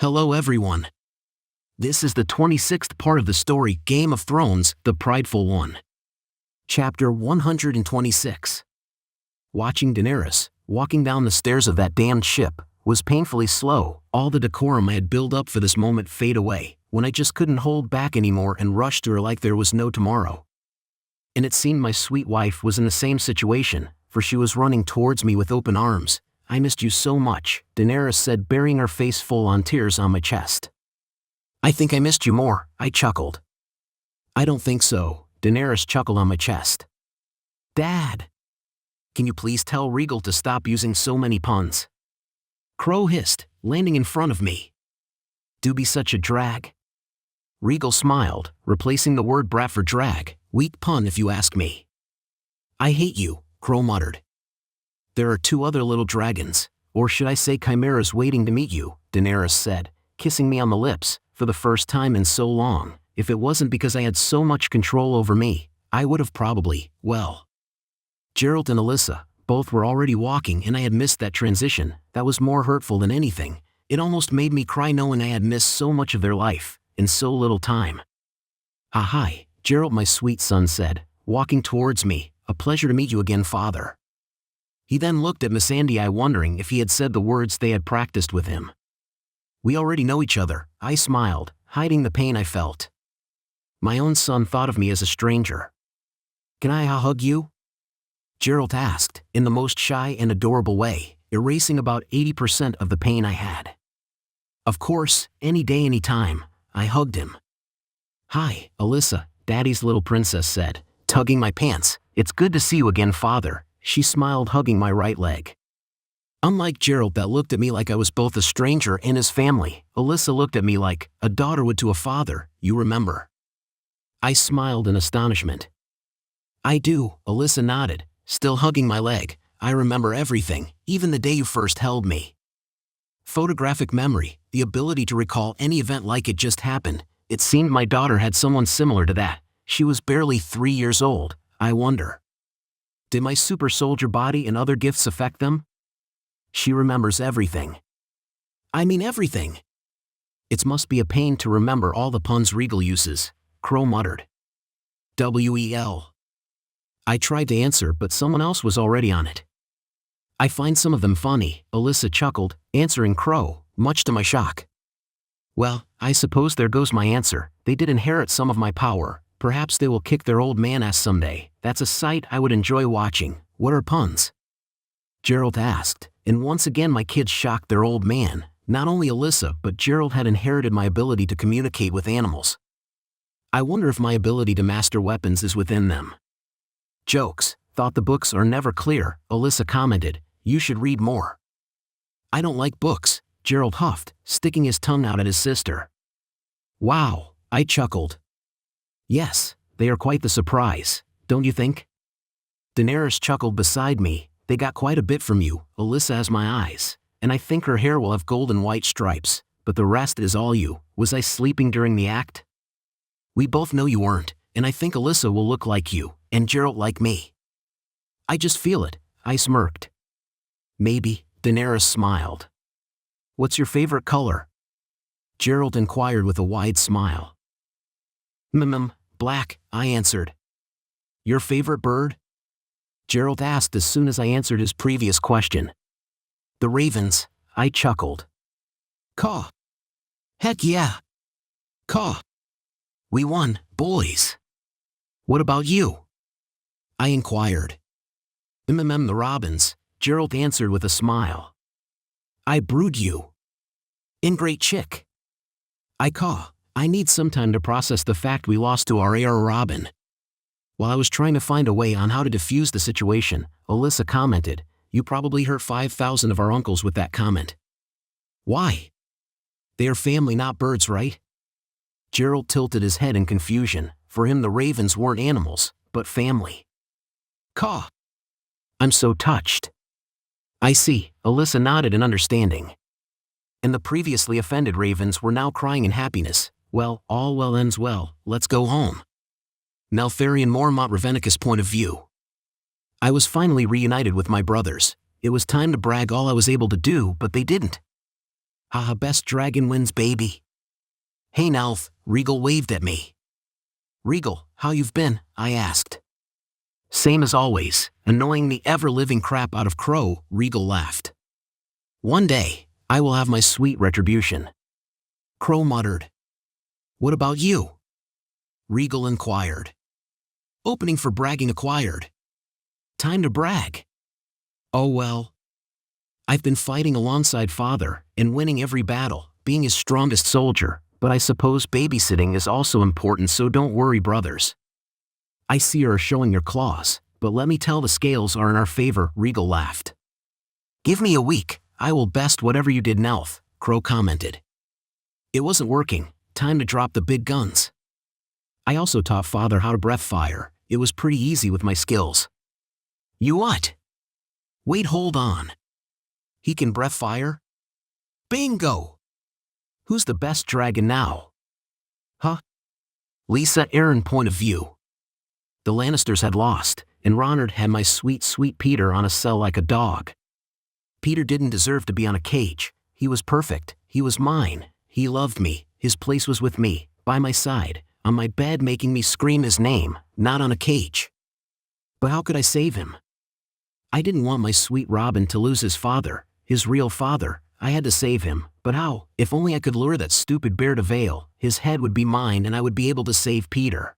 Hello everyone. This is the 26th part of the story Game of Thrones, the Prideful one. Chapter 126. Watching Daenerys, walking down the stairs of that damned ship, was painfully slow. All the decorum I had built up for this moment fade away, when I just couldn't hold back anymore and rushed to her like there was no tomorrow. And it seemed my sweet wife was in the same situation, for she was running towards me with open arms. "I missed you so much," Daenerys said, burying her face full on tears on my chest. "I think I missed you more," I chuckled. "I don't think so," Daenerys chuckled on my chest. "Dad! Can you please tell Regal to stop using so many puns?" Crow hissed, landing in front of me. "Do be such a drag." Regal smiled, replacing the word brat for drag. "Weak pun if you ask me." "I hate you," Crow muttered. "There are two other little dragons, or should I say chimeras, waiting to meet you," Daenerys said, kissing me on the lips, for the first time in so long. If it wasn't because I had so much control over me, I would have probably, well. Geralt and Alyssa, both were already walking, and I had missed that transition. That was more hurtful than anything. It almost made me cry knowing I had missed so much of their life, in so little time. "Ah, hi, Geralt, my sweet son said, walking towards me. "A pleasure to meet you again, father." He then looked at Missandei, wondering if he had said the words they had practiced with him. "We already know each other," I smiled, hiding the pain I felt. My own son thought of me as a stranger. "Can I hug you?" Geralt asked, in the most shy and adorable way, erasing about 80% of the pain I had. Of course, any day, any time, I hugged him. "Hi, Alyssa," Daddy's little princess said, tugging my pants. "It's good to see you again, father." She smiled, hugging my right leg. Unlike Geralt, that looked at me like I was both a stranger and his family, Alyssa looked at me like a daughter would to a father, you remember? I smiled in astonishment. "I do," Alyssa nodded, still hugging my leg. "I remember everything, even the day you first held me." Photographic memory, the ability to recall any event like it just happened. It seemed my daughter had someone similar to that. She was barely 3 years old. I wonder, did my super soldier body and other gifts affect them? She remembers everything. I mean everything. It must be a pain to remember all the puns Regal uses, Crow muttered. "Well." I tried to answer, but someone else was already on it. "I find some of them funny," Alyssa chuckled, answering Crow, much to my shock. "Well, I suppose there goes my answer. They did inherit some of my power. Perhaps they will kick their old man ass someday. That's a sight I would enjoy watching." "What are puns?" Geralt asked, and once again my kids shocked their old man. Not only Alyssa, but Geralt had inherited my ability to communicate with animals. I wonder if my ability to master weapons is within them. "Jokes, thought the books are never clear," Alyssa commented. "You should read more." "I don't like books," Geralt huffed, sticking his tongue out at his sister. "Wow," I chuckled. "Yes, they are quite the surprise, don't you think?" Daenerys chuckled beside me. "They got quite a bit from you." Alyssa has my eyes, and I think her hair will have golden white stripes, but the rest is all you. Was I sleeping during the act? "We both know you weren't, and I think Alyssa will look like you, and Geralt like me." "I just feel it," I smirked. "Maybe," Daenerys smiled. "What's your favorite color?" Geralt inquired with a wide smile. Black," I answered. "Your favorite bird?" Geralt asked as soon as I answered his previous question. "The ravens," I chuckled. "Caw. Heck yeah. Caw. We won, boys." "What about you?" I inquired. The robins," Geralt answered with a smile. "I brood you. Ingrate chick." I caw. I need some time to process the fact we lost to our AR Robin. While I was trying to find a way on how to defuse the situation, Alyssa commented, "You probably hurt 5,000 of our uncles with that comment." "Why? They are family, not birds, right?" Geralt tilted his head in confusion. For him, the ravens weren't animals, but family. "Caw. I'm so touched." "I see," Alyssa nodded in understanding. And the previously offended ravens were now crying in happiness. "Well, all well ends well, let's go home." Neltharion Mormont Ravenicus point of view. I was finally reunited with my brothers. It was time to brag all I was able to do, but they didn't. Haha, best dragon wins, baby. Hey Nalf, Regal waved at me. Regal, how you've been? I asked. Same as always, annoying the ever-living crap out of Crow, Regal laughed. One day, I will have my sweet retribution. Crow muttered. What about you? Regal inquired. Opening for bragging acquired. Time to brag. Oh well. I've been fighting alongside Father and winning every battle, being his strongest soldier, but I suppose babysitting is also important, so don't worry, brothers. I see you are showing your claws, but let me tell the scales are in our favor, Regal laughed. Give me a week, I will best whatever you did, Nelf, Crow commented. It wasn't working, time to drop the big guns. I also taught Father how to breath fire, it was pretty easy with my skills. You what? Wait, hold on. He can breath fire? Bingo! Who's the best dragon now? Huh? Lisa Aaron point of view. The Lannisters had lost, and Ronard had my sweet, sweet Peter on a cell like a dog. Peter didn't deserve to be on a cage, he was perfect, he was mine, he loved me, his place was with me, by my side, on my bed making me scream his name, not on a cage. But how could I save him? I didn't want my sweet Robin to lose his father, his real father. I had to save him, but how? If only I could lure that stupid bear to Vale, his head would be mine and I would be able to save Peter.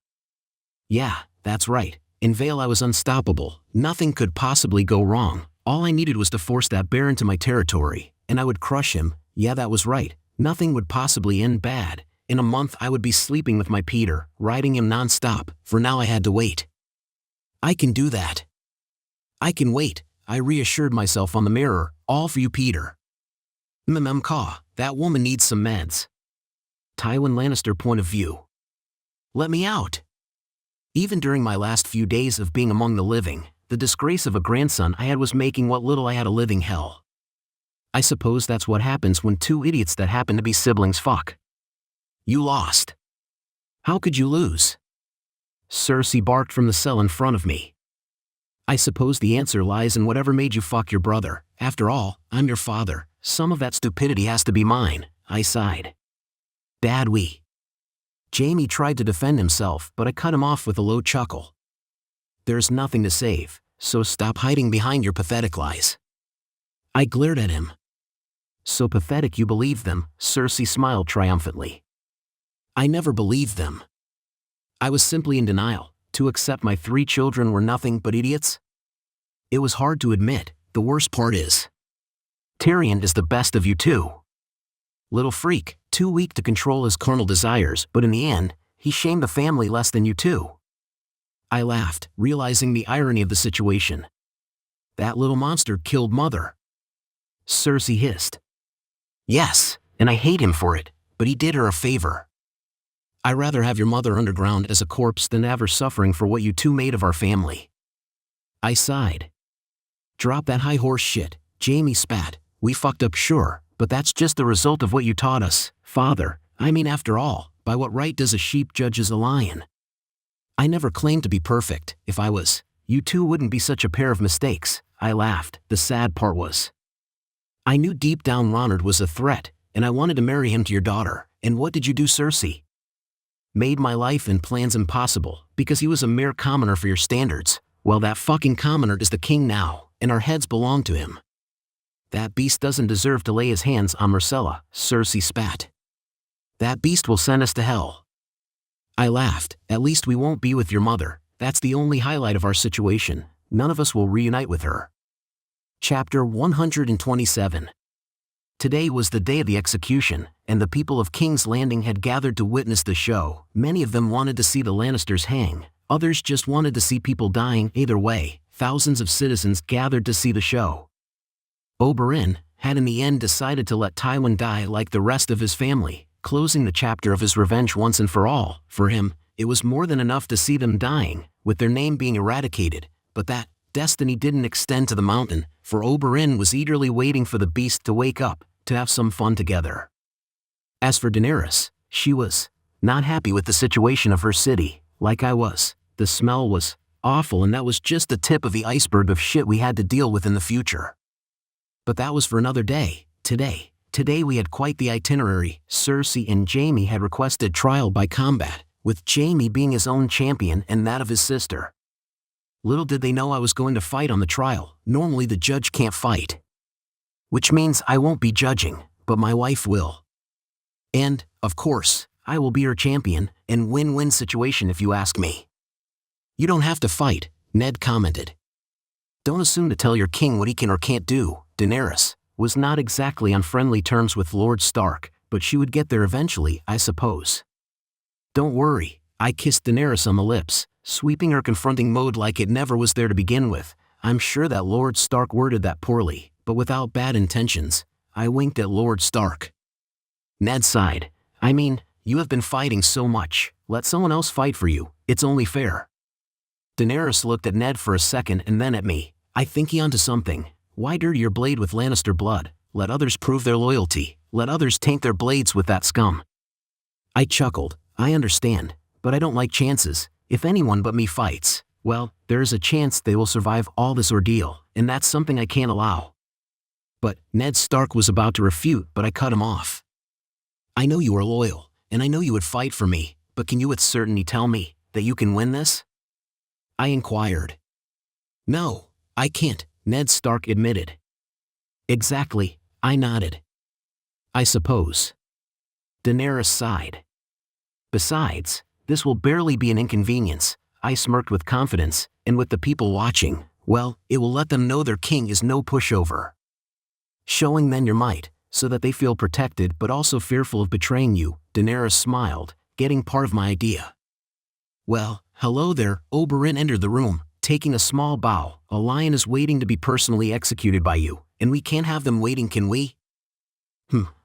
Yeah, that's right, in Vale I was unstoppable, nothing could possibly go wrong, all I needed was to force that bear into my territory, and I would crush him. Yeah, that was right, nothing would possibly end bad. In a month I would be sleeping with my Peter, riding him non-stop, for now I had to wait. I can do that. I can wait, I reassured myself on the mirror, all for you, Peter. Caw, that woman needs some meds. Tywin Lannister point of view. Let me out. Even during my last few days of being among the living, the disgrace of a grandson I had was making what little I had a living hell. I suppose that's what happens when two idiots that happen to be siblings fuck. You lost. How could you lose? Cersei barked from the cell in front of me. I suppose the answer lies in whatever made you fuck your brother. After all, I'm your father. Some of that stupidity has to be mine, I sighed. Dad, Jaime tried to defend himself, but I cut him off with a low chuckle. There's nothing to save, so stop hiding behind your pathetic lies. I glared at him. So pathetic you believe them, Cersei smiled triumphantly. I never believed them. I was simply in denial, to accept my 3 children were nothing but idiots. It was hard to admit, the worst part is. Tyrion is the best of you two. Little freak, too weak to control his carnal desires, but in the end, he shamed the family less than you two. I laughed, realizing the irony of the situation. That little monster killed Mother. Cersei hissed. Yes, and I hate him for it, but he did her a favor. I'd rather have your mother underground as a corpse than have her suffering for what you two made of our family. I sighed. Drop that high horse shit, Jaime spat. We fucked up, sure, but that's just the result of what you taught us, Father. I mean, after all, by what right does a sheep judge a lion? I never claimed to be perfect. If I was, you two wouldn't be such a pair of mistakes. I laughed. The sad part was, I knew deep down Ronard was a threat, and I wanted to marry him to your daughter. And what did you do, Cersei? Made my life and plans impossible, because he was a mere commoner for your standards. Well, that fucking commoner is the king now, and our heads belong to him. That beast doesn't deserve to lay his hands on Myrcella, Cersei spat. That beast will send us to hell. I laughed. At least we won't be with your mother. That's the only highlight of our situation. None of us will reunite with her. Chapter 127. Today was the day of the execution, and the people of King's Landing had gathered to witness the show. Many of them wanted to see the Lannisters hang, others just wanted to see people dying. Either way, thousands of citizens gathered to see the show. Oberyn had in the end decided to let Tywin die like the rest of his family, closing the chapter of his revenge once and for all. For him, it was more than enough to see them dying, with their name being eradicated, but that destiny didn't extend to the mountain, for Oberyn was eagerly waiting for the beast to wake up, to have some fun together. As for Daenerys, she was not happy with the situation of her city, like I was. The smell was awful, and that was just the tip of the iceberg of shit we had to deal with in the future. But that was for another day. Today, Today we had quite the itinerary. Cersei and Gāmē had requested trial by combat, with Gāmē being his own champion and that of his sister. Little did they know I was going to fight on the trial. Normally the judge can't fight. Which means I won't be judging, but my wife will. And, of course, I will be her champion, and win-win situation if you ask me. You don't have to fight, Ned commented. Don't assume to tell your king what he can or can't do. Daenerys was not exactly on friendly terms with Lord Stark, but she would get there eventually, I suppose. Don't worry, I kissed Daenerys on the lips, sweeping her confronting mode like it never was there to begin with. I'm sure that Lord Stark worded that poorly, but without bad intentions. I winked at Lord Stark. Ned sighed. I mean, you have been fighting so much. Let someone else fight for you. It's only fair. Daenerys looked at Ned for a second and then at me. I think he onto something. Why dirty your blade with Lannister blood? Let others prove their loyalty. Let others taint their blades with that scum. I chuckled. I understand, but I don't like chances. If anyone but me fights, well, there is a chance they will survive all this ordeal, and that's something I can't allow. But Ned Stark was about to refute, but I cut him off. I know you are loyal, and I know you would fight for me, but can you with certainty tell me that you can win this? I inquired. No, I can't, Ned Stark admitted. Exactly, I nodded. I suppose. Daenerys sighed. Besides, this will barely be an inconvenience, I smirked with confidence, and with the people watching, well, it will let them know their king is no pushover. Showing men your might, so that they feel protected but also fearful of betraying you, Daenerys smiled, getting part of my idea. Well, hello there, Oberyn entered the room, taking a small bow. A lion is waiting to be personally executed by you, and we can't have them waiting, can we?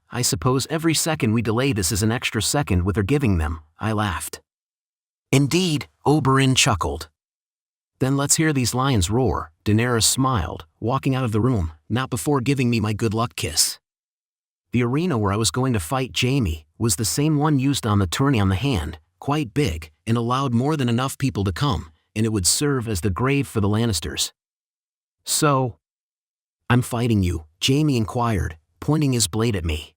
I suppose every second we delay this is an extra second with her giving them, I laughed. Indeed, Oberyn chuckled. Then let's hear these lions roar, Daenerys smiled, walking out of the room, not before giving me my good luck kiss. The arena where I was going to fight Gāmē was the same one used on the tourney on the hand, quite big, and allowed more than enough people to come, and it would serve as the grave for the Lannisters. So, I'm fighting you, Gāmē inquired, pointing his blade at me.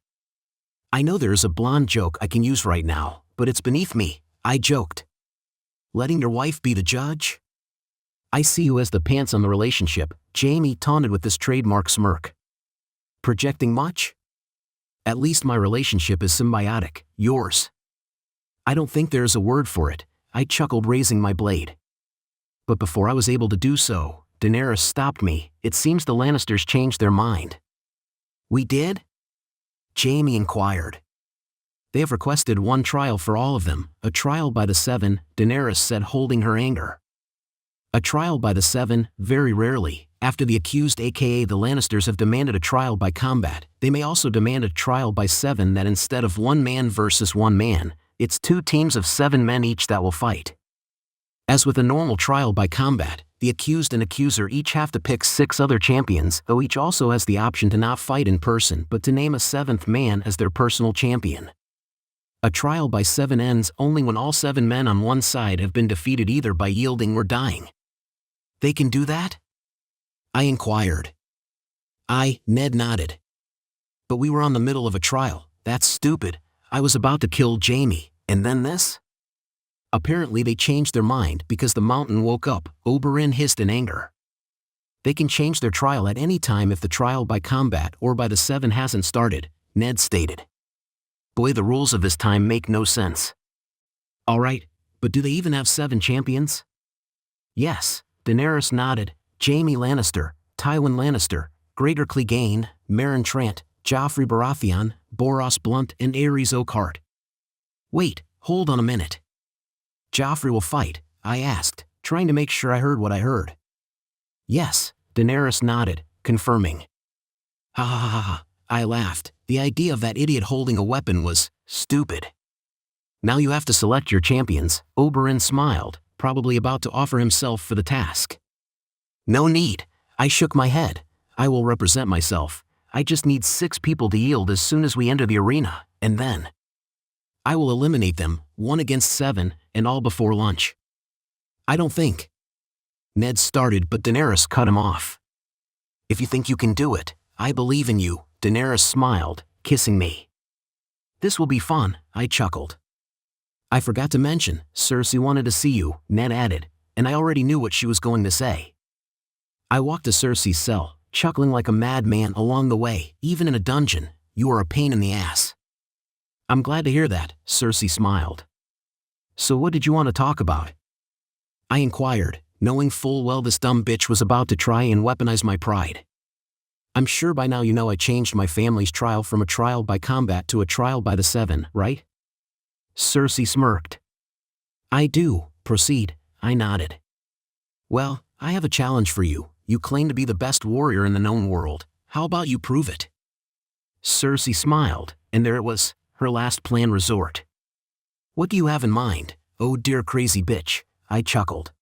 I know there is a blonde joke I can use right now, but it's beneath me, I joked. Letting your wife be the judge? I see you as the pants on the relationship, Gāmē taunted with this trademark smirk. Projecting much? At least my relationship is symbiotic, yours. I don't think there is a word for it, I chuckled, raising my blade. But before I was able to do so, Daenerys stopped me. It seems the Lannisters changed their mind. We did? Gāmē inquired. They have requested one trial for all of them, a trial by the seven, Daenerys said, holding her anger. A trial by the seven, very rarely, after the accused aka the Lannisters have demanded a trial by combat, they may also demand a trial by seven that instead of one man versus one man, it's 2 teams of 7 men each that will fight. As with a normal trial by combat, the accused and accuser each have to pick 6 other champions, though each also has the option to not fight in person but to name a 7th man as their personal champion. A trial by 7 ends only when all 7 men on one side have been defeated either by yielding or dying. They can do that? I inquired. Ned nodded. But we were on the middle of a trial. That's stupid. I was about to kill Gāmē, and then this? Apparently they changed their mind because the mountain woke up, Oberyn hissed in anger. They can change their trial at any time if the trial by combat or by the 7 hasn't started, Ned stated. Boy, the rules of this time make no sense. Alright, but do they even have 7 champions? Yes, Daenerys nodded. Jaime Lannister, Tywin Lannister, Gregor Clegane, Meryn Trant, Joffrey Baratheon, Boros Blunt, and Aerys Oakheart. Wait, hold on a minute. Joffrey will fight, I asked, trying to make sure I heard what I heard. Yes, Daenerys nodded, confirming. Ha ha ha ha, I laughed. The idea of that idiot holding a weapon was stupid. Now you have to select your champions, Oberyn smiled, probably about to offer himself for the task. No need, I shook my head. I will represent myself. I just need 6 people to yield as soon as we enter the arena, and then I will eliminate them, 1 against 7, and all before lunch. I don't think. Ned started, but Daenerys cut him off. If you think you can do it, I believe in you, Daenerys smiled, kissing me. This will be fun, I chuckled. I forgot to mention, Cersei wanted to see you, Ned added, and I already knew what she was going to say. I walked to Cersei's cell, chuckling like a madman along the way. Even in a dungeon, you are a pain in the ass. I'm glad to hear that, Cersei smiled. So what did you want to talk about? I inquired, knowing full well this dumb bitch was about to try and weaponize my pride. I'm sure by now you know I changed my family's trial from a trial by combat to a trial by the seven, right? Cersei smirked. I do, proceed, I nodded. Well, I have a challenge for you. You claim to be the best warrior in the known world. How about you prove it? Cersei smiled, and there it was, her last planned resort. What do you have in mind, oh dear crazy bitch? I chuckled.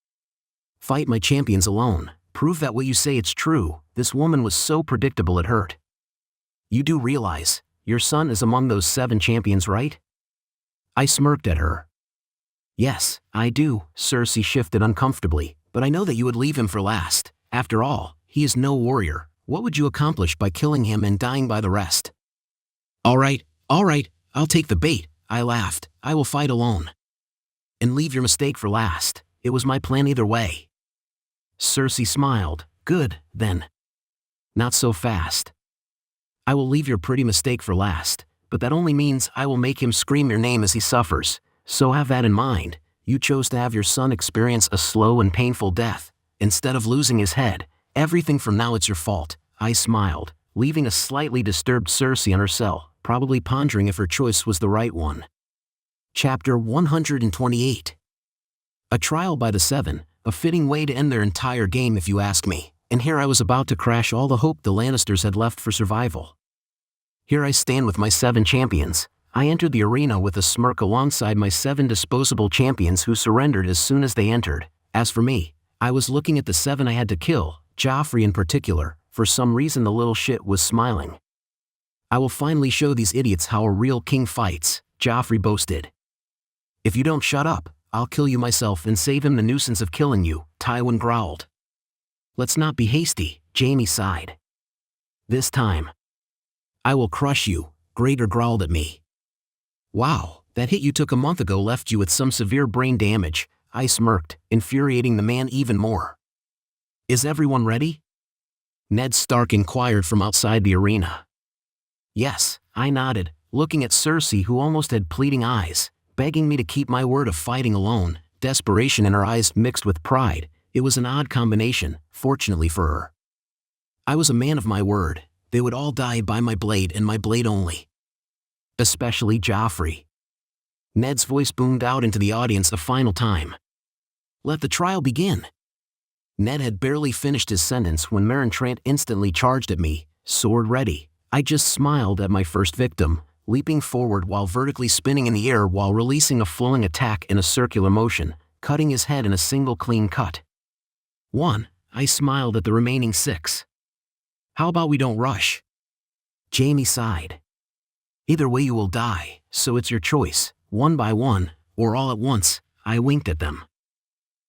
Fight my champions alone. Prove that what you say it's true. This woman was so predictable it hurt. You do realize, your son is among those 7 champions, right? I smirked at her. Yes, I do, Cersei shifted uncomfortably, but I know that you would leave him for last. After all, he is no warrior. What would you accomplish by killing him and dying by the rest? All right, I'll take the bait, I laughed. I will fight alone. And leave your mistake for last. It was my plan either way. Cersei smiled. Good, then. Not so fast. I will leave your pretty mistake for last, but that only means I will make him scream your name as he suffers, so have that in mind. You chose to have your son experience a slow and painful death, instead of losing his head. Everything from now it's your fault, I smiled, leaving a slightly disturbed Cersei in her cell, probably pondering if her choice was the right one. Chapter 128. A trial by the 7, a fitting way to end their entire game if you ask me, and here I was about to crash all the hope the Lannisters had left for survival. Here I stand with my 7 champions. I entered the arena with a smirk alongside my 7 disposable champions who surrendered as soon as they entered. As for me, I was looking at the 7 I had to kill, Joffrey in particular. For some reason the little shit was smiling. I will finally show these idiots how a real king fights, Joffrey boasted. If you don't shut up, I'll kill you myself and save him the nuisance of killing you, Tywin growled. Let's not be hasty, Jaime sighed. This time, I will crush you, Gregor growled at me. Wow, that hit you took a month ago left you with some severe brain damage, I smirked, infuriating the man even more. Is everyone ready? Ned Stark inquired from outside the arena. Yes, I nodded, looking at Cersei who almost had pleading eyes, begging me to keep my word of fighting alone, desperation in her eyes mixed with pride. It was an odd combination, fortunately for her. I was a man of my word. They would all die by my blade and my blade only. Especially Joffrey. Ned's voice boomed out into the audience a final time. Let the trial begin. Ned had barely finished his sentence when Meryn Trant instantly charged at me, sword ready. I just smiled at my first victim, leaping forward while vertically spinning in the air while releasing a flowing attack in a circular motion, cutting his head in a single clean cut. 1. I smiled at the remaining 6. How about we don't rush? Jaime sighed. Either way you will die, so it's your choice, one by one, or all at once, I winked at them.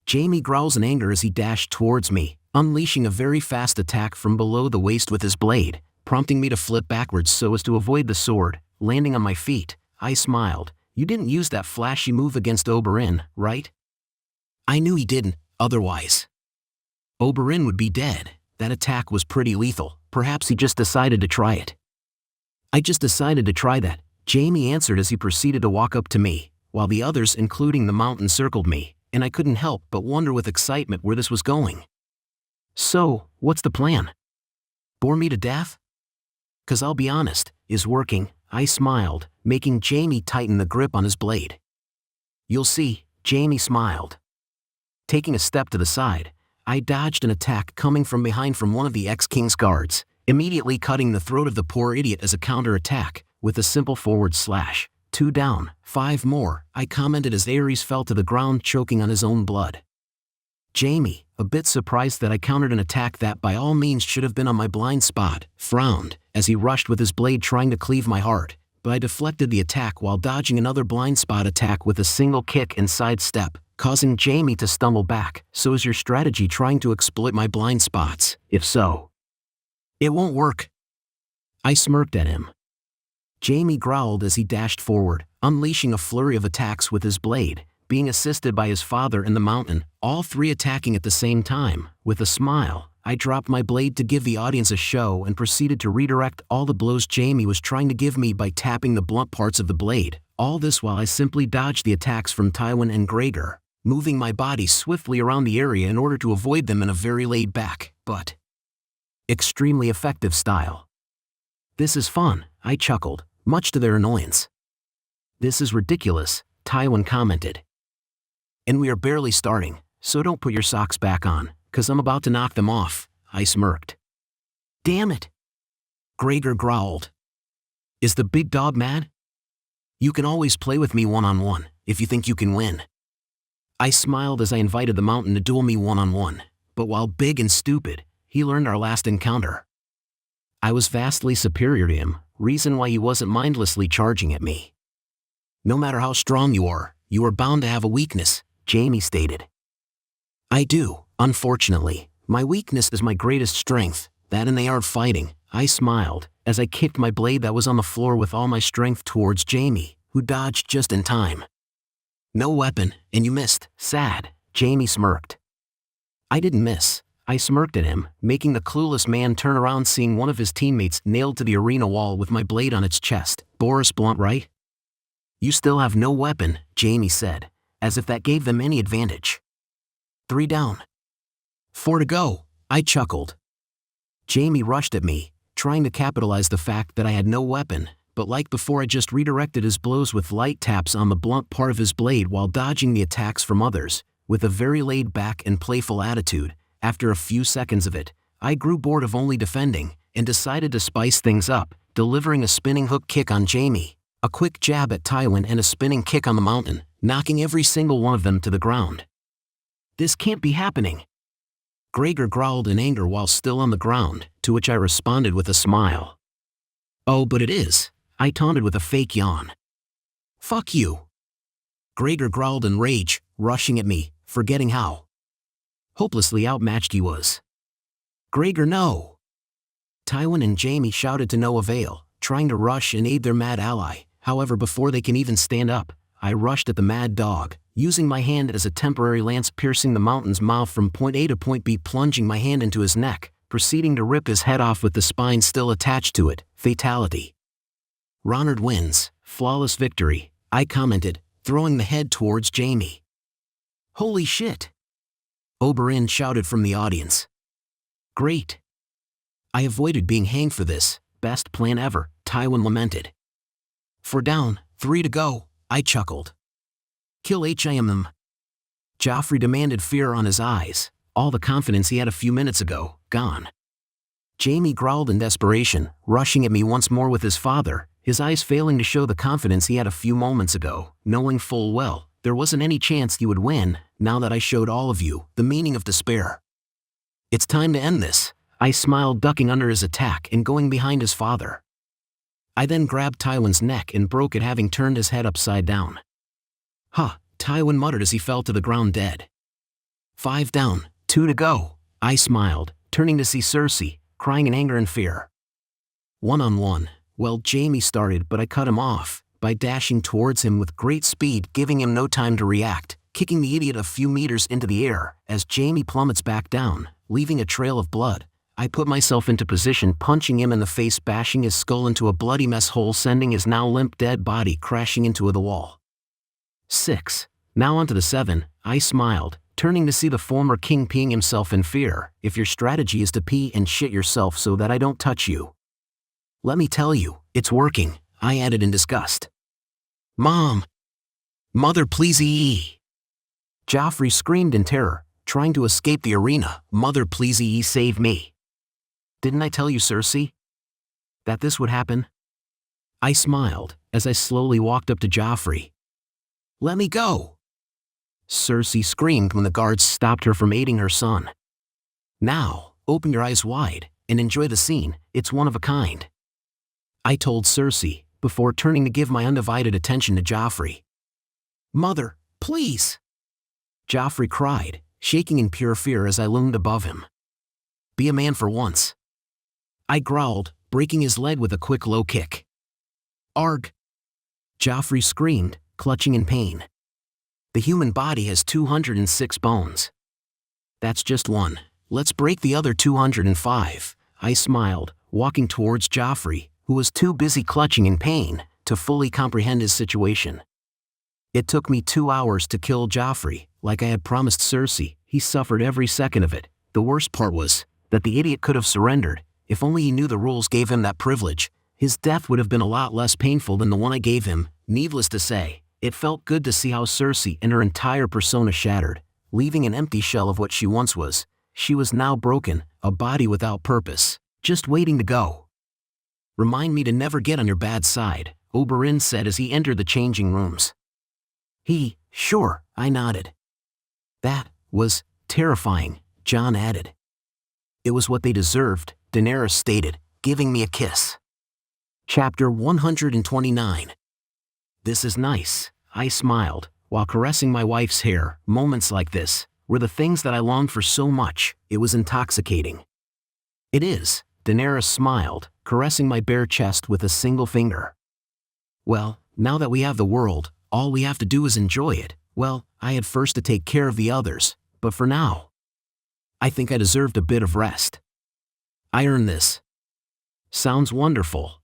Jaime growls in anger as he dashed towards me, unleashing a very fast attack from below the waist with his blade, prompting me to flip backwards so as to avoid the sword, landing on my feet. I smiled. You didn't use that flashy move against Oberyn, right? I knew he didn't, otherwise Oberyn would be dead. That attack was pretty lethal. Perhaps he just decided to try it. I just decided to try that, Jaime answered as he proceeded to walk up to me, while the others including the mountain circled me, and I couldn't help but wonder with excitement where this was going. So, what's the plan? Bore me to death? 'Cause I'll be honest, is working, I smiled, making Jaime tighten the grip on his blade. You'll see, Jaime smiled. Taking a step to the side, I dodged an attack coming from behind from one of the ex-king's guards, immediately cutting the throat of the poor idiot as a counter-attack, with a simple forward slash. 2 down, 5 more, I commented as Aerys fell to the ground choking on his own blood. Jaime, a bit surprised that I countered an attack that by all means should have been on my blind spot, frowned, as he rushed with his blade trying to cleave my heart, but I deflected the attack while dodging another blind spot attack with a single kick and sidestep, causing Jaime to stumble back. So is your strategy trying to exploit my blind spots? If so, it won't work. I smirked at him. Gāmē growled as he dashed forward, unleashing a flurry of attacks with his blade, being assisted by his father and the mountain, all three attacking at the same time. With a smile, I dropped my blade to give the audience a show and proceeded to redirect all the blows Gāmē was trying to give me by tapping the blunt parts of the blade, all this while I simply dodged the attacks from Tywin and Gregor, moving my body swiftly around the area in order to avoid them in a very laid-back, but extremely effective style. "This is fun," I chuckled, much to their annoyance. "This is ridiculous," Tywin commented. "And we are barely starting, so don't put your socks back on, 'cause I'm about to knock them off," I smirked. "Damn it," Gregor growled. "Is the big dog mad? You can always play with me one-on-one, if you think you can win." I smiled as I invited the mountain to duel me one-on-one, but while big and stupid, he learned our last encounter. I was vastly superior to him, reason why he wasn't mindlessly charging at me. "No matter how strong you are bound to have a weakness," Gāmē stated. "I do, unfortunately. My weakness is my greatest strength, that and they aren't fighting," I smiled, as I kicked my blade that was on the floor with all my strength towards Gāmē, who dodged just in time. "No weapon, and you missed, sad," Gāmē smirked. I didn't miss. I smirked at him, making the clueless man turn around seeing one of his teammates nailed to the arena wall with my blade on its chest. "Boris Blunt, right?" "You still have no weapon," Gāmē said, as if that gave them any advantage. 3 down. 4 to go, I chuckled. Gāmē rushed at me, trying to capitalize the fact that I had no weapon, but like before I just redirected his blows with light taps on the blunt part of his blade while dodging the attacks from others, with a very laid-back and playful attitude. After a few seconds of it, I grew bored of only defending, and decided to spice things up, delivering a spinning hook kick on Gāmē, a quick jab at Tywin and a spinning kick on the mountain, knocking every single one of them to the ground. "This can't be happening." Gregor growled in anger while still on the ground, to which I responded with a smile. "Oh, but it is," I taunted with a fake yawn. "Fuck you." Gregor growled in rage, rushing at me, forgetting how hopelessly outmatched he was. "Gregor, no!" Tywin and Gāmē shouted to no avail, trying to rush and aid their mad ally. However, before they can even stand up, I rushed at the mad dog, using my hand as a temporary lance, piercing the mountain's mouth from point A to point B, plunging my hand into his neck, proceeding to rip his head off with the spine still attached to it. Fatality. "Ronard wins, flawless victory," I commented, throwing the head towards Gāmē. "Holy shit!" Oberyn shouted from the audience. "Great. I avoided being hanged for this, best plan ever," Tywin lamented. 4 down, 3 to go, I chuckled. "Kill him." Joffrey demanded, fear on his eyes, all the confidence he had a few minutes ago, gone. Gāmē growled in desperation, rushing at me once more with his father, his eyes failing to show the confidence he had a few moments ago, knowing full well there wasn't any chance you would win, now that I showed all of you the meaning of despair. "It's time to end this," I smiled, ducking under his attack and going behind his father. I then grabbed Tywin's neck and broke it, having turned his head upside down. "Huh," Tywin muttered as he fell to the ground dead. 5 down, 2 to go, I smiled, turning to see Cersei, crying in anger and fear. 1-on-1, well, Gāmē started, but I cut him off by dashing towards him with great speed, giving him no time to react, kicking the idiot a few meters into the air. As Gāmē plummets back down, leaving a trail of blood, I put myself into position, punching him in the face, bashing his skull into a bloody mess hole, sending his now limp dead body crashing into the wall. 6. Now onto the 7, I smiled, turning to see the former king peeing himself in fear. "If your strategy is to pee and shit yourself so that I don't touch you, let me tell you, it's working," I added in disgust. "Mom! Mother, please ee!" Joffrey screamed in terror, trying to escape the arena. "Mother, please ee, save me. Didn't I tell you, Cersei, that this would happen?" I smiled, as I slowly walked up to Joffrey. "Let me go!" Cersei screamed when the guards stopped her from aiding her son. "Now, open your eyes wide, and enjoy the scene, it's one of a kind," I told Cersei, before turning to give my undivided attention to Joffrey. "Mother, please!" Joffrey cried, shaking in pure fear as I loomed above him. "Be a man for once," I growled, breaking his leg with a quick low kick. Arg! Joffrey screamed, clutching in pain. The human body has 206 bones. That's just one. Let's break the other 205. I smiled, walking towards Joffrey, who was too busy clutching in pain to fully comprehend his situation. It took me 2 hours to kill Joffrey, like I had promised Cersei. He suffered every second of it. The worst part was that the idiot could have surrendered. If only he knew the rules gave him that privilege, his death would have been a lot less painful than the one I gave him. Needless to say, it felt good to see how Cersei and her entire persona shattered, leaving an empty shell of what she once was. She was now broken, a body without purpose, just waiting to go. Remind me to never get on your bad side, Oberyn said as he entered the changing rooms. Sure, I nodded. That was terrifying, Jon added. It was what they deserved, Daenerys stated, giving me a kiss. Chapter 129. This is nice, I smiled, while caressing my wife's hair. Moments like this were the things that I longed for so much. It was intoxicating. It is, Daenerys smiled, caressing my bare chest with a single finger. Well, now that we have the world, all we have to do is enjoy it. Well, I had first to take care of the others, but for now, I think I deserved a bit of rest. I earned this. Sounds wonderful.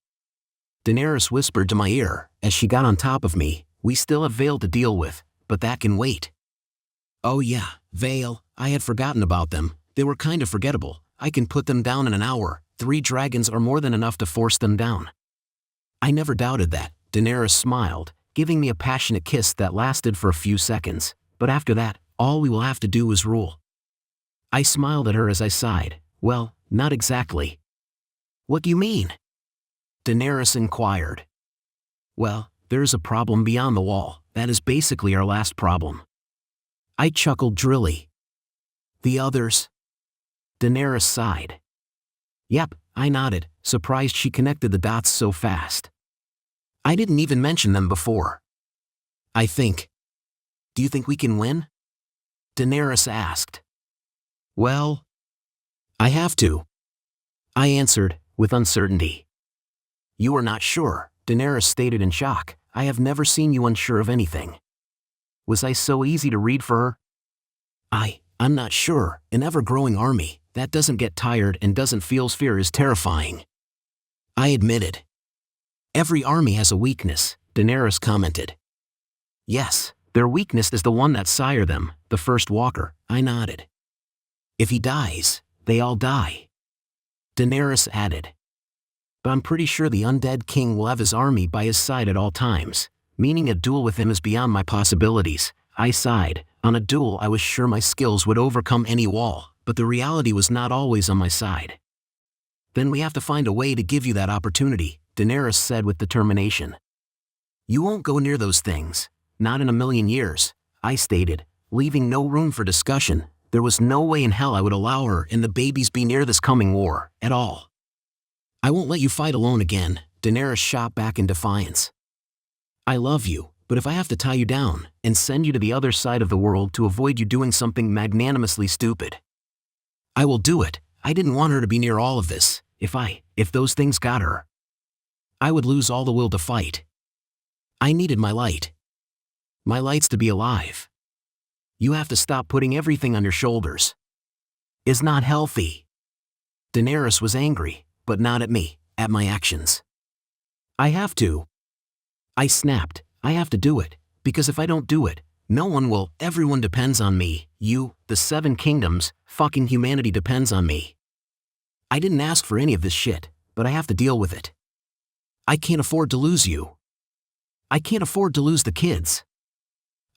Daenerys whispered to my ear as she got on top of me. We still have Vale to deal with, but that can wait. Oh yeah, Vale, I had forgotten about them. They were kind of forgettable. I can put them down in an hour. 3 dragons are more than enough to force them down. I never doubted that, Daenerys smiled, giving me a passionate kiss that lasted for a few seconds, but after that, all we will have to do is rule. I smiled at her as I sighed. Well, not exactly. What do you mean? Daenerys inquired. Well, there's a problem beyond the wall. That is basically our last problem. I chuckled drily. The others? Daenerys sighed. Yep, I nodded, surprised she connected the dots so fast. I didn't even mention them before. I think. Do you think we can win? Daenerys asked. Well, I have to. I answered, with uncertainty. You are not sure, Daenerys stated in shock. I have never seen you unsure of anything. Was I so easy to read for her? I'm not sure. An ever-growing army that doesn't get tired and doesn't feel fear is terrifying. I admitted. Every army has a weakness, Daenerys commented. Yes, their weakness is the one that sired them, the first walker, I nodded. If he dies, they all die. Daenerys added. But I'm pretty sure the undead king will have his army by his side at all times, meaning a duel with him is beyond my possibilities. I sighed. On a duel I was sure my skills would overcome any wall, but the reality was not always on my side. Then we have to find a way to give you that opportunity, Daenerys said with determination. You won't go near those things, not in a million years, I stated, leaving no room for discussion. There was no way in hell I would allow her and the babies be near this coming war, at all. I won't let you fight alone again, Daenerys shot back in defiance. I love you, but if I have to tie you down and send you to the other side of the world to avoid you doing something magnanimously stupid, I will do it. I didn't want her to be near all of this. If those things got her, I would lose all the will to fight. I needed my light. My light's to be alive. You have to stop putting everything on your shoulders. It's not healthy. Daenerys was angry, but not at me, at my actions. I have to. I snapped. I have to do it, because if I don't do it, no one will. Everyone depends on me. You, the 7 kingdoms, fucking humanity depends on me. I didn't ask for any of this shit, but I have to deal with it. I can't afford to lose you. I can't afford to lose the kids.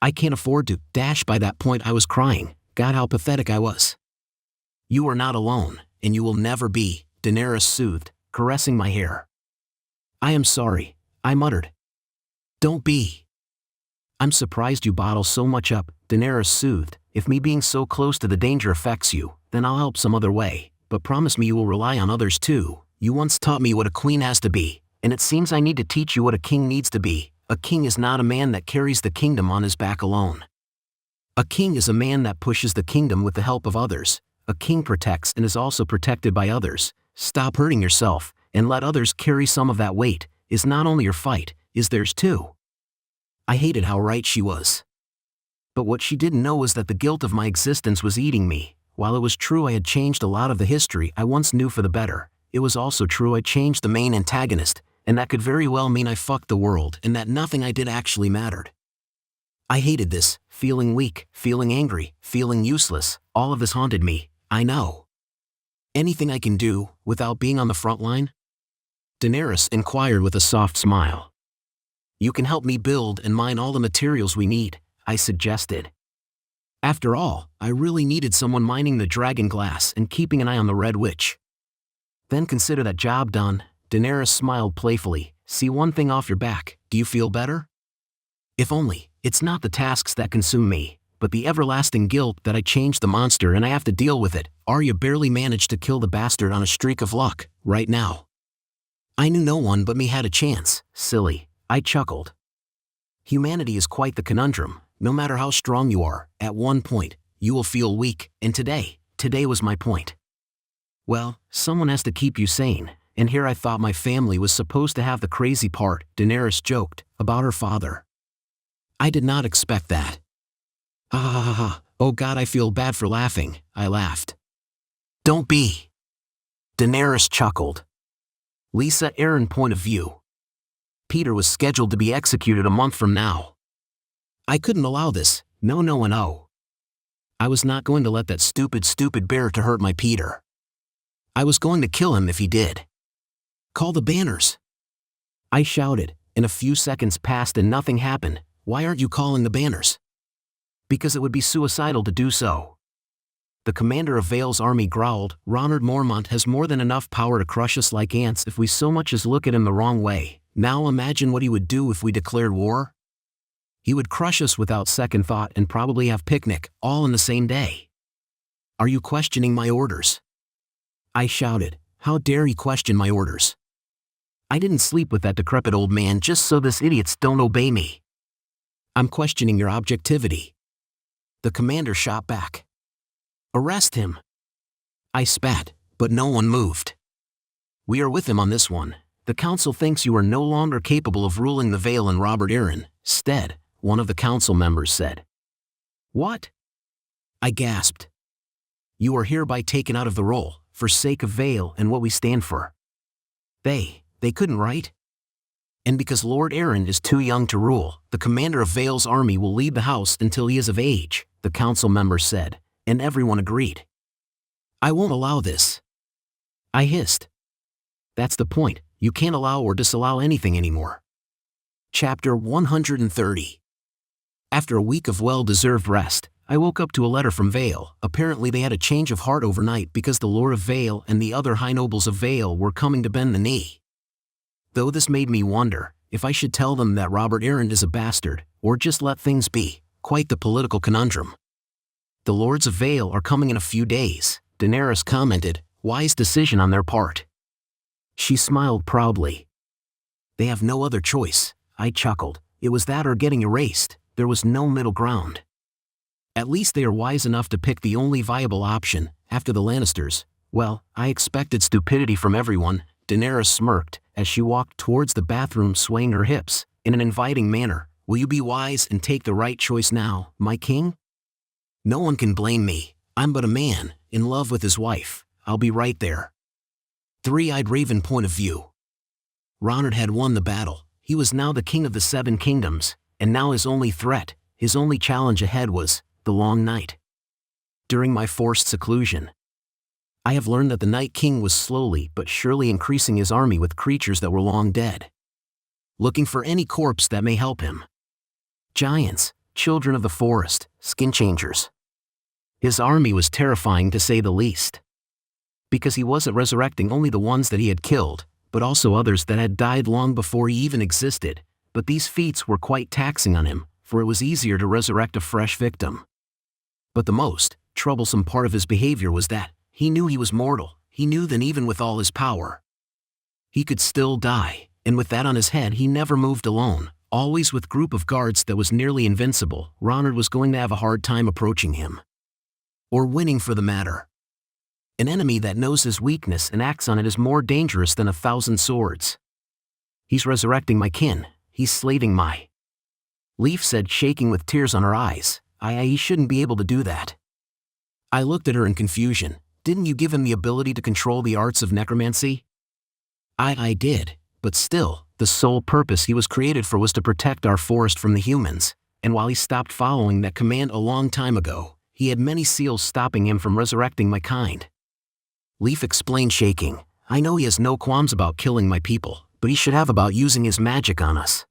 I can't afford to. By that point I was crying. God, how pathetic I was. You are not alone, and you will never be, Daenerys soothed, caressing my hair. I am sorry, I muttered. Don't be. I'm surprised you bottle so much up, Daenerys soothed. If me being so close to the danger affects you, then I'll help some other way, but promise me you will rely on others too. You once taught me what a queen has to be, and it seems I need to teach you what a king needs to be. A king is not a man that carries the kingdom on his back alone. A king is a man that pushes the kingdom with the help of others. A king protects and is also protected by others. Stop hurting yourself, and let others carry some of that weight. is not only your fight, is theirs too. I hated how right she was. But what she didn't know was that the guilt of my existence was eating me. While it was true I had changed a lot of the history I once knew for the better, it was also true I changed the main antagonist, and that could very well mean I fucked the world and that nothing I did actually mattered. I hated this, feeling weak, feeling angry, feeling useless, all of this haunted me, I know. Anything I can do, without being on the front line? Daenerys inquired with a soft smile. You can help me build and mine all the materials we need, I suggested. After all, I really needed someone mining the dragon glass and keeping an eye on the Red Witch. Then consider that job done, Daenerys smiled playfully. See one thing off your back, do you feel better? If only, it's not the tasks that consume me, but the everlasting guilt that I changed the monster and I have to deal with it. Arya barely managed to kill the bastard on a streak of luck, right now. I knew no one but me had a chance, silly, I chuckled. Humanity is quite the conundrum. No matter how strong you are, at one point, you will feel weak, and today was my point. Well, someone has to keep you sane, and here I thought my family was supposed to have the crazy part, Daenerys joked, about her father. I did not expect that. Ha ha ha ha, oh God, I feel bad for laughing, I laughed. Don't be. Daenerys chuckled. Lisa Aaron point of view. Peter was scheduled to be executed a month from now. I couldn't allow this, no and no. I was not going to let that stupid bear to hurt my Peter. I was going to kill him if he did. Call the banners. I shouted, and a few seconds passed and nothing happened. Why aren't you calling the banners? Because it would be suicidal to do so. The commander of Vale's army growled, Ronald Mormont has more than enough power to crush us like ants if we so much as look at him the wrong way. Now imagine what he would do if we declared war. He would crush us without second thought and probably have picnic, all in the same day. Are you questioning my orders? I shouted, how dare he question my orders? I didn't sleep with that decrepit old man just so this idiots don't obey me. I'm questioning your objectivity. The commander shot back. Arrest him. I spat, but no one moved. We are with him on this one. The council thinks you are no longer capable of ruling the Vale and Robert Aaron, Stead, one of the council members said. What? I gasped. You are hereby taken out of the role, for sake of Vale and what we stand for. They couldn't, right? And because Lord Aaron is too young to rule, the commander of Vale's army will leave the house until he is of age, the council members said, and everyone agreed. I won't allow this. I hissed. That's the point, you can't allow or disallow anything anymore. Chapter 130. After a week of well-deserved rest, I woke up to a letter from Vale. Apparently they had a change of heart overnight because the Lord of Vale and the other high nobles of Vale were coming to bend the knee. Though this made me wonder if I should tell them that Robert Aaron is a bastard, or just let things be, quite the political conundrum. The Lords of Vale are coming in a few days, Daenerys commented, wise decision on their part. She smiled proudly. They have no other choice, I chuckled, it was that or getting erased, there was no middle ground. At least they are wise enough to pick the only viable option, after the Lannisters. Well, I expected stupidity from everyone, Daenerys smirked, as she walked towards the bathroom swaying her hips, in an inviting manner. Will you be wise and take the right choice now, my king? No one can blame me, I'm but a man, in love with his wife, I'll be right there. Three-eyed Raven point of view. Ronald had won the battle, he was now the king of the Seven Kingdoms, and now his only threat, his only challenge ahead was the long night. During my forced seclusion, I have learned that the Night King was slowly but surely increasing his army with creatures that were long dead, looking for any corpse that may help him. Giants, children of the forest, skin changers. His army was terrifying to say the least. Because he wasn't resurrecting only the ones that he had killed, but also others that had died long before he even existed, but these feats were quite taxing on him, for it was easier to resurrect a fresh victim. But the most troublesome part of his behavior was that he knew he was mortal, he knew that even with all his power, he could still die, and with that on his head he never moved alone, always with group of guards that was nearly invincible. Ronald was going to have a hard time approaching him. Or winning for the matter. An enemy that knows his weakness and acts on it is more dangerous than 1,000 swords. He's resurrecting my kin. He's slaving my... Leaf said, shaking with tears on her eyes. He shouldn't be able to do that. I looked at her in confusion. Didn't you give him the ability to control the arts of necromancy? I did, but still, the sole purpose he was created for was to protect our forest from the humans, and while he stopped following that command a long time ago, he had many seals stopping him from resurrecting my kind. Leaf explained, shaking. I know he has no qualms about killing my people, but he should have about using his magic on us.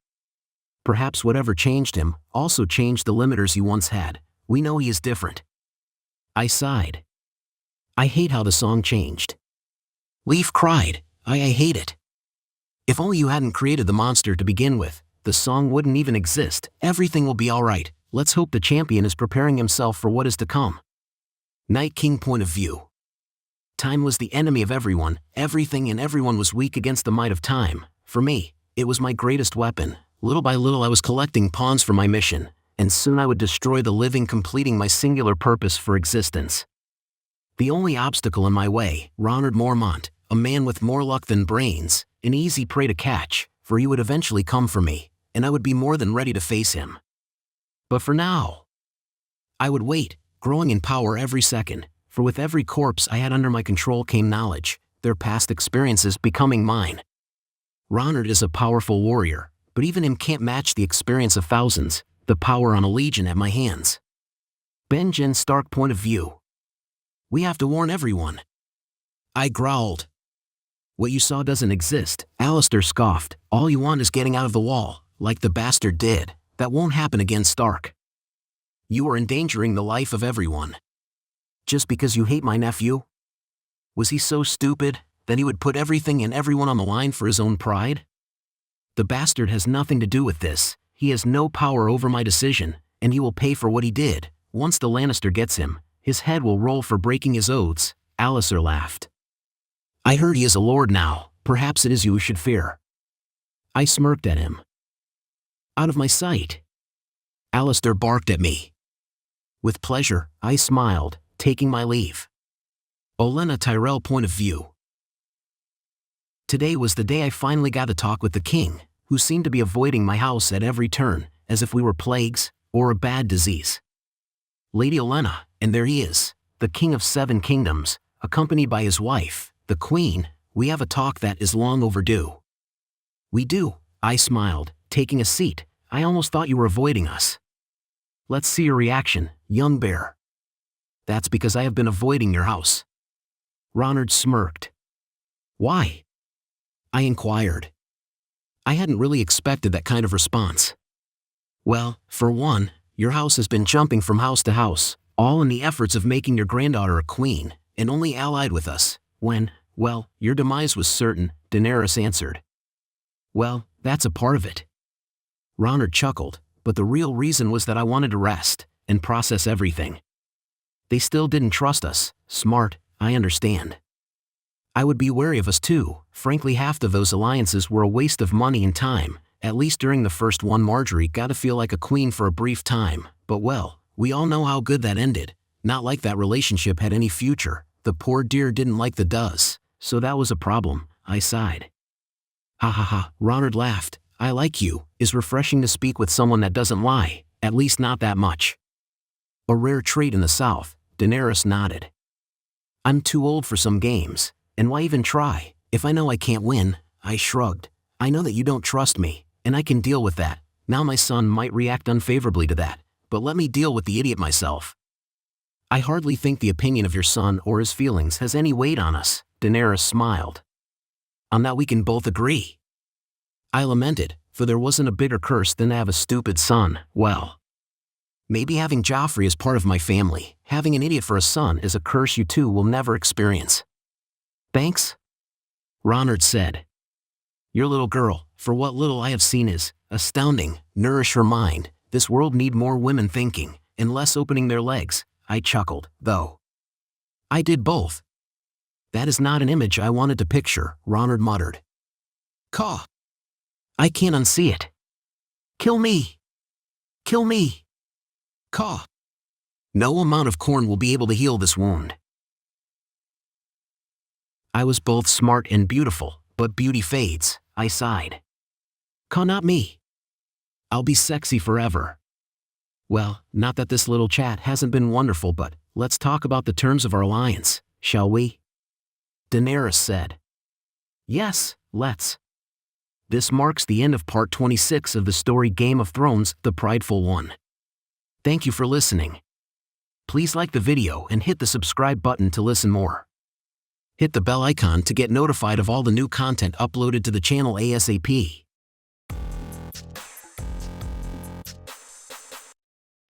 Perhaps whatever changed him also changed the limiters he once had. We know he is different. I sighed. I hate how the song changed. Leaf cried. I hate it. If only you hadn't created the monster to begin with, the song wouldn't even exist. Everything will be alright. Let's hope the champion is preparing himself for what is to come. Night King point of view. Time was the enemy of everyone. Everything and everyone was weak against the might of time. For me, it was my greatest weapon. Little by little I was collecting pawns for my mission, and soon I would destroy the living, completing my singular purpose for existence. The only obstacle in my way, Ronald Mormont, a man with more luck than brains, an easy prey to catch, for he would eventually come for me, and I would be more than ready to face him. But for now, I would wait, growing in power every second, for with every corpse I had under my control came knowledge, their past experiences becoming mine. Ronald is a powerful warrior, but even him can't match the experience of thousands, the power on a legion at my hands. Benjen Stark point of view. We have to warn everyone. I growled. What you saw doesn't exist, Alistair scoffed. All you want is getting out of the wall, like the bastard did. That won't happen again, Stark. You are endangering the life of everyone. Just because you hate my nephew? Was he so stupid that he would put everything and everyone on the line for his own pride? The bastard has nothing to do with this. He has no power over my decision, and he will pay for what he did. Once the Lannister gets him, his head will roll for breaking his oaths. Alistair laughed. I heard he is a lord now. Perhaps it is you who should fear. I smirked at him. Out of my sight. Alistair barked at me. With pleasure, I smiled, taking my leave. Olenna Tyrell point of view. Today was the day I finally got to talk with the king, who seemed to be avoiding my house at every turn, as if we were plagues, or a bad disease. Lady Olenna, and there he is, the king of 7 kingdoms, accompanied by his wife, the queen. We have a talk that is long overdue. We do, I smiled, taking a seat. I almost thought you were avoiding us. Let's see your reaction, young bear. That's because I have been avoiding your house. Ronard smirked. Why? I inquired. I hadn't really expected that kind of response. Well, for one, your house has been jumping from house to house, all in the efforts of making your granddaughter a queen, and only allied with us, when, well, your demise was certain, Daenerys answered. Well, that's a part of it. Ronard chuckled, but the real reason was that I wanted to rest, and process everything. They still didn't trust us. Smart, I understand. I would be wary of us too. Frankly, half of those alliances were a waste of money and time. At least during the first one, Marjorie got to feel like a queen for a brief time, but well, we all know how good that ended. Not like that relationship had any future. The poor dear didn't like the does, so that was a problem. I sighed. Ha ha ha, Ronald laughed. I like you. Is refreshing to speak with someone that doesn't lie, at least not that much. A rare trait in the South, Daenerys nodded. I'm too old for some games, and why even try? If I know I can't win, I shrugged. I know that you don't trust me, and I can deal with that. Now my son might react unfavorably to that, but let me deal with the idiot myself. I hardly think the opinion of your son or his feelings has any weight on us, Daenerys smiled. On that we can both agree. I lamented, for there wasn't a bigger curse than to have a stupid son. Well, maybe having Joffrey as part of my family, having an idiot for a son, is a curse you two will never experience. Thanks? Ronard said. Your little girl, for what little I have seen, is astounding. Nourish her mind. This world need more women thinking, and less opening their legs. I chuckled, though. I did both. That is not an image I wanted to picture, Ronard muttered. Caw. I can't unsee it. Kill me. Kill me. Caw. No amount of corn will be able to heal this wound. I was both smart and beautiful, but beauty fades, I sighed. Not me. I'll be sexy forever. Well, not that this little chat hasn't been wonderful, but let's talk about the terms of our alliance, shall we? Daenerys said. Yes, let's. This marks the end of part 26 of the story Game of Thrones, The Prideful One. Thank you for listening. Please like the video and hit the subscribe button to listen more. Hit the bell icon to get notified of all the new content uploaded to the channel ASAP.